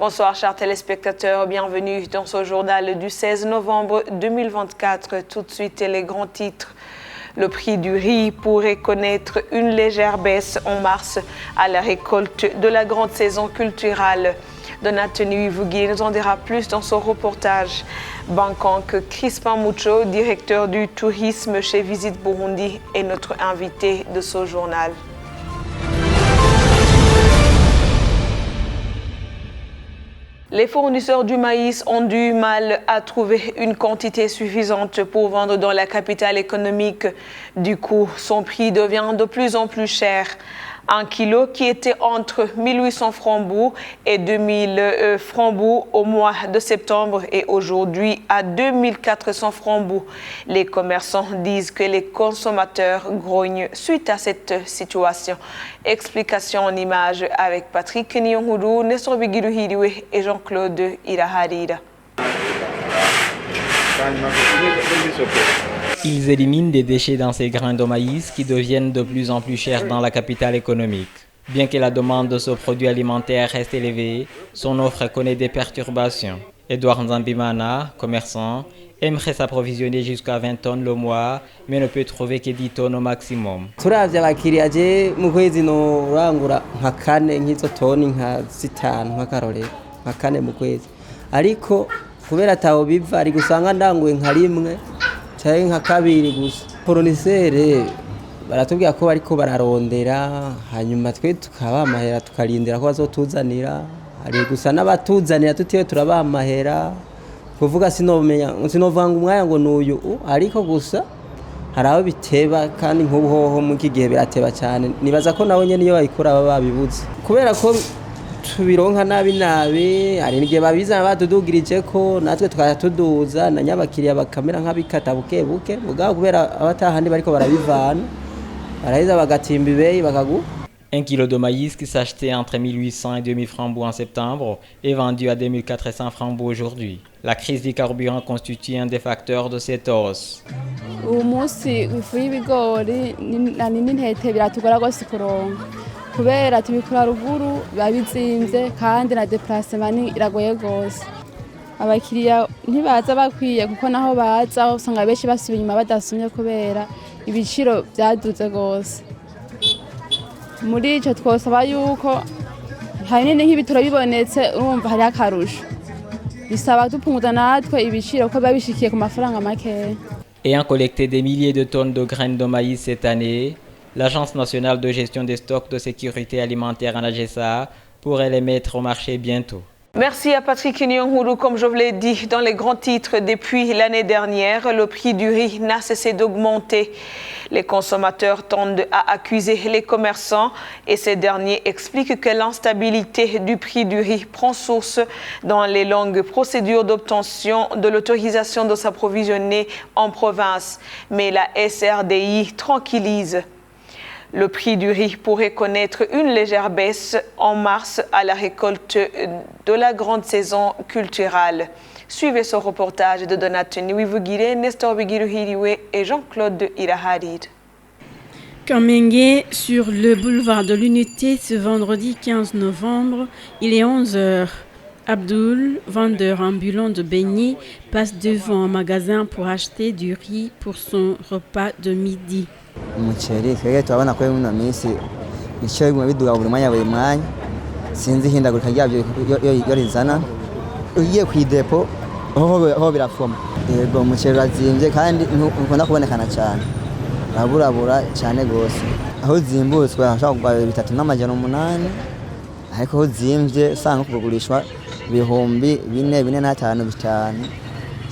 Bonsoir chers téléspectateurs, bienvenue dans ce journal du 16 novembre 2024. Tout de suite les grands titres. Le prix du riz pourrait connaître une légère baisse en mars à la récolte de la grande saison culturelle. Donatien Uivugui nous en dira plus dans son reportage. Bangkok, Crispin Mucho, directeur du tourisme chez Visite Burundi, est notre invité de ce journal. Les fournisseurs du maïs ont du mal à trouver une quantité suffisante pour vendre dans la capitale économique. Du coup, son prix devient de plus en plus cher. Un kilo qui était entre 1800 francs BOU et 2000 francs BOU au mois de septembre est aujourd'hui à 2400 francs BOU. Les commerçants disent que les consommateurs grognent suite à cette situation. Explication en images avec Patrick Nyonguru, Nestor Bigiruhiriwe et Jean-Claude Iraharira. Ils éliminent des déchets dans ces grains de maïs qui deviennent de plus en plus chers dans la capitale économique. Bien que la demande de ce produit alimentaire reste élevée, son offre connaît des perturbations. Edouard Nzambimana, commerçant, aimerait s'approvisionner jusqu'à 20 tonnes le mois, mais ne peut trouver que 10 tonnes au maximum. Cyangwa nka kabiri gusa fournisseur baratubwira ko bariko bararondera hanyuma twe tukabamahera tukarindira ko bazotuzanira ari gusa n'abatuzanira tutiwe turabamahera kuvuga sinovanga umwanya ngo nuyu ariko gusa haraho biteba kandi nk'ubuhoho mu kigihe birateba cyane nibaza ko nawe nyene iyo bayikora baba babibuze kubera ko tubironka nabi ari ngiye babizana batudugirije ko natwe tukatuduza na nyabakiriya bakamera nk'abikata buke buke mugabo kubera abatahandi bariko barabivana baraheza bagatimba ibeyi bakagu. Un kilo de maïs qui s'achetait entre 1800 et 2000 francs BOU en septembre est vendu à 2400 francs BOU aujourd'hui. La crise du carburant constitue un des facteurs de cette hausse. Kubera tubikura ruguru babizimvye kandi na déplacement iragoye gose abakiriya ntibaza bakwiye kuko naho baza usanga benshi basubiye inyuma badasumye kubera ibiciro byaduze gose muri ico twosaba yuko hanini nk'ibitoro bibonetse urumva hari akarusho bisaba dupunguza natwe ibiciro ko babishikiye ku mafaranga make. Ayant collecté des milliers de tonnes de graines de maïs cette année, l'Agence nationale de gestion des stocks de sécurité alimentaire en AGESA pourrait les mettre au marché bientôt. Merci à Patrick Nyonguru. Comme je vous l'ai dit dans les grands titres, depuis l'année dernière, le prix du riz n'a cessé d'augmenter. Les consommateurs tendent à accuser les commerçants et ces derniers expliquent que l'instabilité du prix du riz prend source dans les longues procédures d'obtention de l'autorisation de s'approvisionner en province. Mais la SRDI tranquillise. Le prix du riz pourrait connaître une légère baisse en mars à la récolte de la grande saison culturelle. Suivez ce reportage de Donatien Uivugui, Nestor Bigiruhiriwe et Jean-Claude Iraharid. Kamenge, sur le boulevard de l'Unité, ce vendredi 15 novembre, il est 11h. Abdul, vendeur ambulant de beignets, passe devant un magasin pour acheter du riz pour son repas de midi. Umuceri twege turabona ko mu minsi icyo bimwe biduga buri mwanya sinzi hindagurika ryabyo yo rizana ugiye ku idepo aho birafoma yego umuceri razimvye kandi ukunda kubonekana cyane raburabura cyane gose aho zimbutswe ashaka kugwa 3,800 ariko aho zimvye sanga kugurishwa ibihumbi 4,5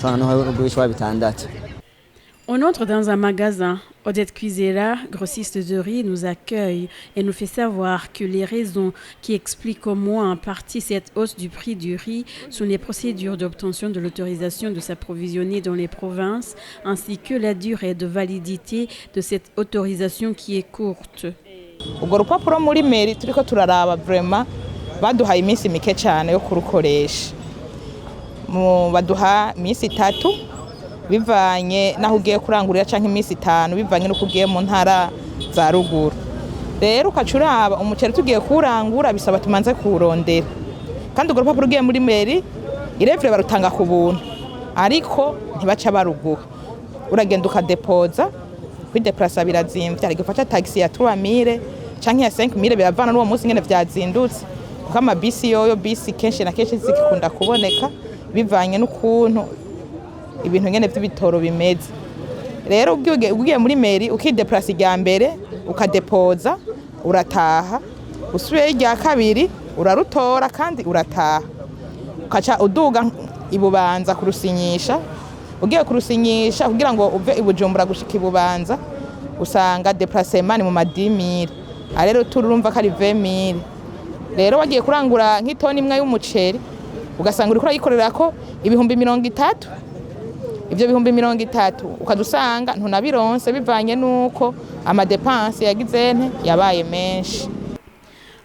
sanga no kugurishwa 6. On entre dans un magasin. Odette Cuisera, grossiste de riz, nous accueille et nous fait savoir que les raisons qui expliquent au moins en partie cette hausse du prix du riz sont les procédures d'obtention de l'autorisation de s'approvisionner dans les provinces ainsi que la durée de validité de cette autorisation qui est courte. Ubwo rupapuro muri mairie turiko turaraba vraiment baduhaye iminsi mike cyane yo kurukoresha. Baduha iminsi 3 bivanye naho ugiye kurangurira canke iminsi 5 bivanye no kugiye mu ntara za ruguru. Rero ukacuraba umuceri tugiye kurangura bisaba tumanze kurondera. kandi urwo rupapuro ugiye muri meri irevure barutanga ku buntu ariko ntibaca baruguha uragenda ukadepoza kwideplasa birazimvye ari gufata taxi ya 3000 canke ya 5000 biravana n'uwo munsi ngene vyazindutse kuko amabisi yoyo bisi kenshi na kenshi zikikunda kuboneka bivanye n'ukuntu ibintu ngene vy'ibitoro bimeze rero ugiye muri meri ukideplasa irya mbere ukadepoza urataha usubiye irya kabiri urarutora kandi urataha ukaca uduga ibubanza kurusinyisha ugiye kurusinyisha kugira ngo uve ibujumbura gushika ibubanza usanga déplacement mu madimire rero turumva ko ari 20000 rero wagiye kurangura nk'itoni imwe y'umuceri ugasanga uri kurayikorera ko ibihumbi 30 ibyo bihumbi 30 ukadusanga ntunabironse bivanye nuko ama dépenses yagizene yabaye menshi.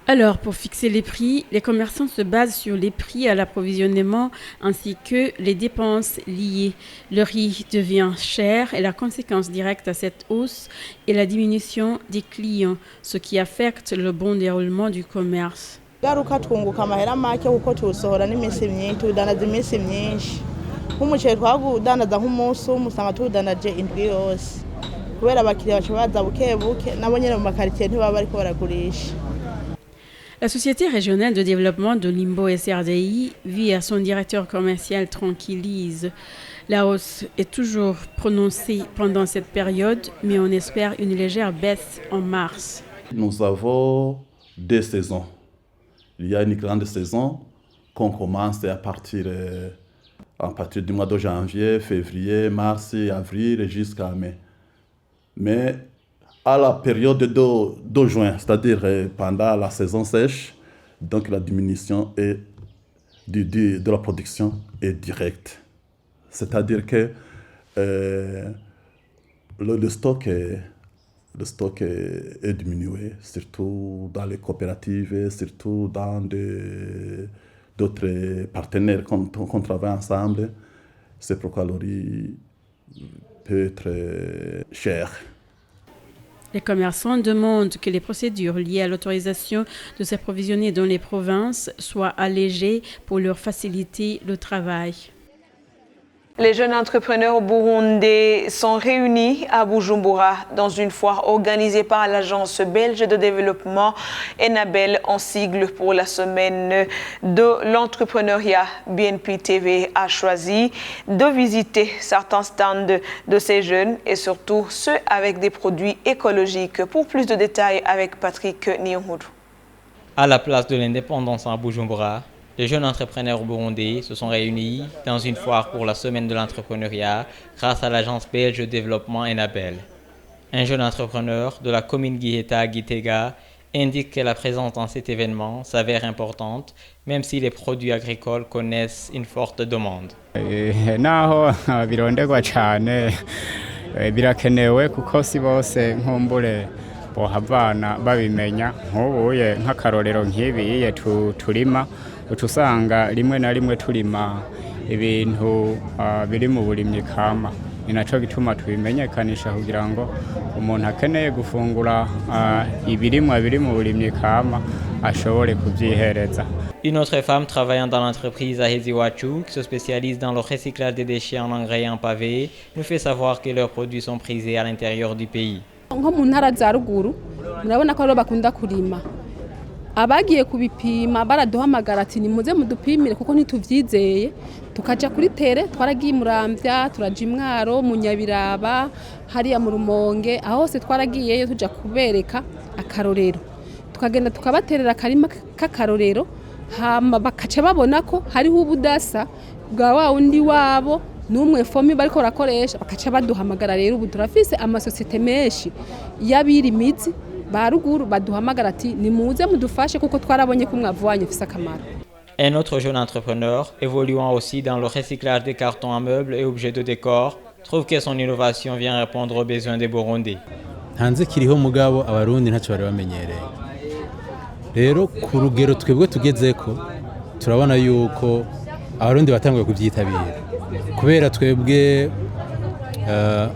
Alors, pour fixer les prix, les commerçants se basent sur les prix à l'approvisionnement ainsi que les dépenses liées. Le riz devient cher et la conséquence directe à cette hausse est la diminution des clients, ce qui affecte le bon déroulement du commerce. Garuka twunguka amahera make kuko tusohora n'iminsi myinshi tudanaza iminsi myinshi nk'umuceri twagudandaza nk'umunsi umusanga tudanaje indwi yose kubera abakiriya baza bukebuke nabo nyene mu makaritiye ntibaba bariko baragurisha. La Société régionale de développement de Limbo SRDI, via son directeur commercial, tranquillise. La hausse est toujours prononcée pendant cette période, mais on espère une légère baisse en mars. Nous avons 2 saisons. Il y a une grande saison qu'on commence à partir du mois de janvier, février, mars, avril jusqu'à mai. Mais à la période de juin, c'est-à-dire pendant la saison sèche, donc la diminution de la production est directe. C'est-à-dire que le stock est diminué, surtout dans les coopératives, surtout dans d'autres partenaires qu'on travaille ensemble. C'est pourquoi le riz peut être cher. Les commerçants demandent que les procédures liées à l'autorisation de s'approvisionner dans les provinces soient allégées pour leur faciliter le travail. Les jeunes entrepreneurs burundais sont réunis à Bujumbura dans une foire organisée par l'Agence belge de développement Enabel en sigle pour la semaine de l'entrepreneuriat. BNP TV a choisi de visiter certains stands de ces jeunes et surtout ceux avec des produits écologiques. Pour plus de détails avec Patrick Nyongoudou. À la place de l'indépendance à Bujumbura, les jeunes entrepreneurs burundais se sont réunis dans une foire pour la semaine de l'entrepreneuriat grâce à l'agence belge de développement Enabel. Un jeune entrepreneur de la commune Giheta Gitega indique que la présence dans cet événement s'avère importante, même si les produits agricoles connaissent une forte demande. Naho birondegwa cyane birakenewe kuko si bose nkumbure bohavana babimenya nk'ubuye nk'akarorero nk'ibiye turima utusanga rimwe na rimwe turima ibintu biri mu burimyi kama ni naco gituma tubimenyekanisha kugira ngo umuntu akeneye gufungura ibirimwa biri mu burimyi kama ashobore kuvyihereza. Une autre femme travaillant dans l'entreprise Aheziwachu, qui se spécialise dans le recyclage des déchets en engrais et en pavé, nous fait savoir que leurs produits sont prisés à l'intérieur du pays. Nko mu ntara za ruguru murabona ko rero bakunda kurima abagiye kubipima baraduhamagara ati nimuze mudupimire kuko ntituvyizeye tukaja kuri tere twaragiye Muramvya turaja Imwaro mu Nyabiraba hariya mu Rumonge aho hose twaragiyeyo tuja kubereka akarorero tukagenda tukabaterera akarima k'akarorero hama bakaca babona ko hariho ubudasa bwa wa undi wabo numwe fomi bariko rakoresha bakaca baduhamagara rero ubu turafise amasosiyete menshi y'abirimizi baruguru baduhamagara ati nimuze mudufashe kuko twarabonye ko umwavu wanyu ufise akamaro. Un autre jeune entrepreneur, évoluant aussi dans le recyclage des cartons à meubles et objets de décor, trouve que son innovation vient répondre aux besoins des Burundais. Hanze kiriho mugabo abarundi ntacyo bari bamenyereye. Rero ku rugero twebwe tugezeko turabona yuko abarundi batanguye kubyitabira. Kubera twebwe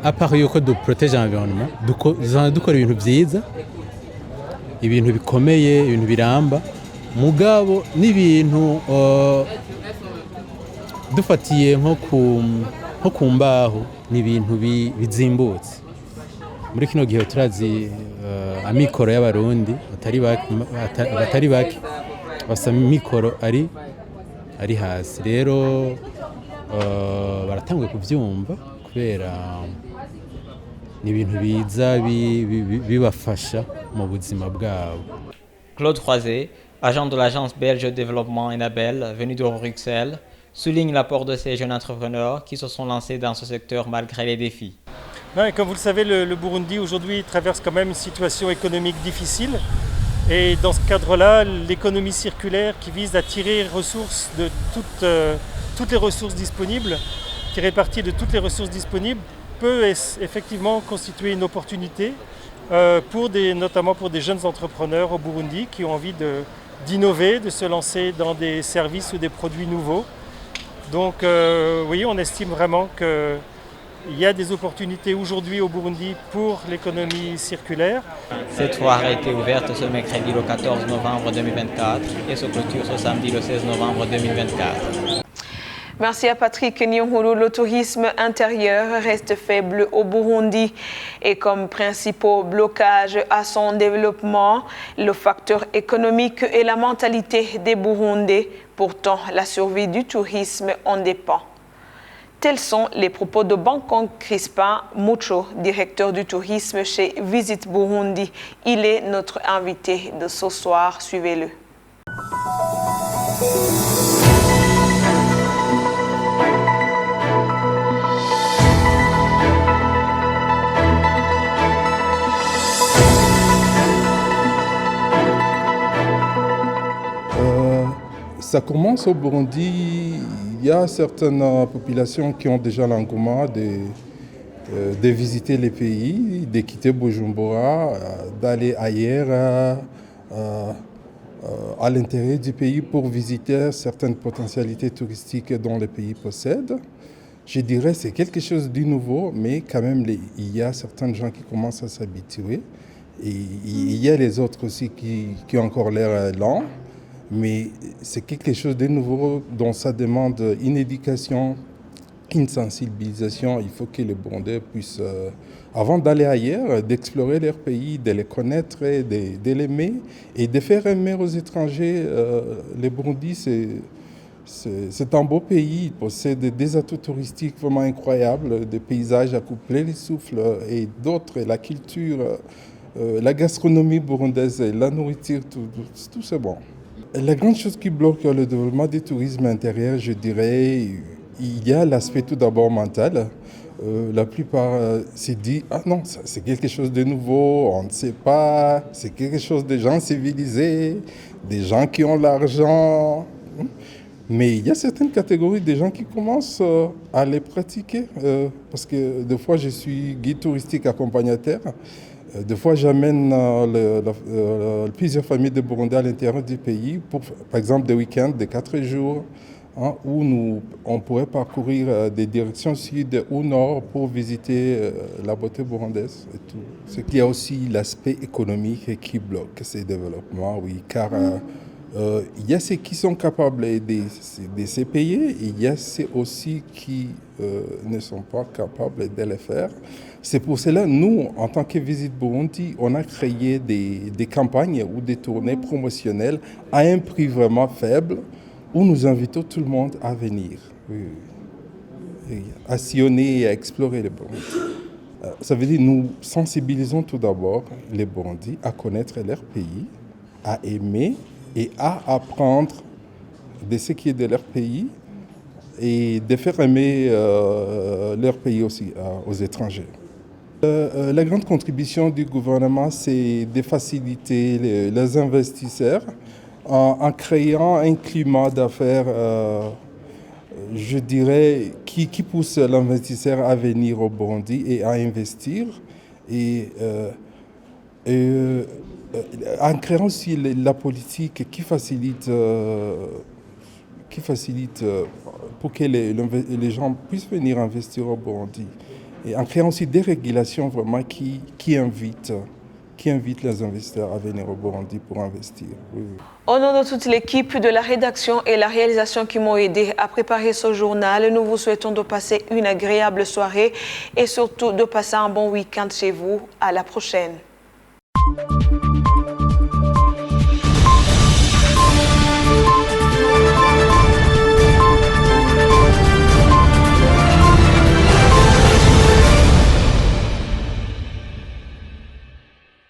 à part yuko du protéger l'environnement, dukora ibintu byiza, ibintu bikomeye, ibintu biramba, mugabo n'ibintu dufatiye nko ku mbaho ni ibintu bizimbutse muri kino gihe turazi amikoro y'abarundi batari bake basa mikoro ari hasi rero baratanguye kubyumva kubera ni ibintu biza bibafasha mu buzima bwabo. Claude Croiset, agent de l'agence belge de développement Enabel, venu de Bruxelles, souligne l'apport de ces jeunes entrepreneurs qui se sont lancés dans ce secteur malgré les défis. Et comme vous le savez, le Burundi aujourd'hui traverse quand même une situation économique difficile. Et dans ce cadre-là, l'économie circulaire qui vise à tirer ressources de toutes les ressources disponibles, tirer parti de toutes les ressources disponibles, peut effectivement constituer une opportunité notamment pour des jeunes entrepreneurs au Burundi qui ont envie d'innover, de se lancer dans des services ou des produits nouveaux. Donc oui, on estime vraiment qu'il y a des opportunités aujourd'hui au Burundi pour l'économie circulaire. Cette foire a été ouverte ce mercredi le 14 novembre 2024 et se clôture ce samedi le 16 novembre 2024. Merci à Patrick Nyonguru. Le tourisme intérieur reste faible au Burundi et comme principaux blocages à son développement, le facteur économique et la mentalité des Burundais. Pourtant, la survie du tourisme en dépend. Tels sont les propos de Bankong Crispin Mucho, directeur du tourisme chez Visit Burundi. Il est notre invité de ce soir. Suivez-le. Ça commence au Burundi, il y a certaines populations qui ont déjà l'engouement de visiter les pays, de quitter Bujumbura, d'aller ailleurs à l'intérieur du pays pour visiter certaines potentialités touristiques dont le pays possède. Je dirais que c'est quelque chose de nouveau, mais quand même il y a certains gens qui commencent à s'habituer. Et il y a les autres aussi qui ont encore l'air lents. Mais c'est quelque chose de nouveau dont ça demande une éducation, une sensibilisation. Il faut que les Burundais puissent, avant d'aller ailleurs, d'explorer leur pays, de les connaître, de l'aimer et de faire aimer aux étrangers. Le Burundi, c'est un beau pays. Il possède des atouts touristiques vraiment incroyables, des paysages à couper les souffles et d'autres, la culture, la gastronomie burundaise, la nourriture, tout c'est bon. La grande chose qui bloque le développement du tourisme intérieur, je dirais, il y a l'aspect tout d'abord mental. La plupart se disent « Ah non, c'est quelque chose de nouveau, on ne sait pas, c'est quelque chose de gens civilisés, des gens qui ont l'argent. » Mais il y a certaines catégories de gens qui commencent à les pratiquer. Parce que des fois, je suis guide touristique accompagnateur. Des fois, j'amène plusieurs familles de Burundais à l'intérieur du pays pour, par exemple, des week-ends de 4 jours où on pourrait parcourir des directions sud ou nord pour visiter la beauté burundaise et tout. C'est qu'il y a aussi l'aspect économique qui bloque ces développements, oui, car il y a ceux qui sont capables de se payer, et il y a ceux aussi qui ne sont pas capables de le faire. C'est pour cela, nous, en tant que Visit Burundi, on a créé des campagnes ou des tournées promotionnelles à un prix vraiment faible, où nous invitons tout le monde à venir, à sillonner et à explorer le Burundi. Ça veut dire que nous sensibilisons tout d'abord les Burundis à connaître leur pays, à aimer et à apprendre de ce qui est de leur pays et de faire aimer leur pays aussi aux étrangers. La grande contribution du gouvernement, c'est de faciliter les investisseurs en créant un climat d'affaires, je dirais, qui pousse l'investisseur à venir au Burundi et à investir. Et en créant aussi la politique qui facilite pour que les gens puissent venir investir au Burundi. Et en créant aussi des régulations vraiment qui invitent qui invite les investisseurs à venir au Burundi pour investir. Oui, oui. Au nom de toute l'équipe de la rédaction et la réalisation qui m'ont aidé à préparer ce journal, nous vous souhaitons de passer une agréable soirée et surtout de passer un bon week-end chez vous. À la prochaine.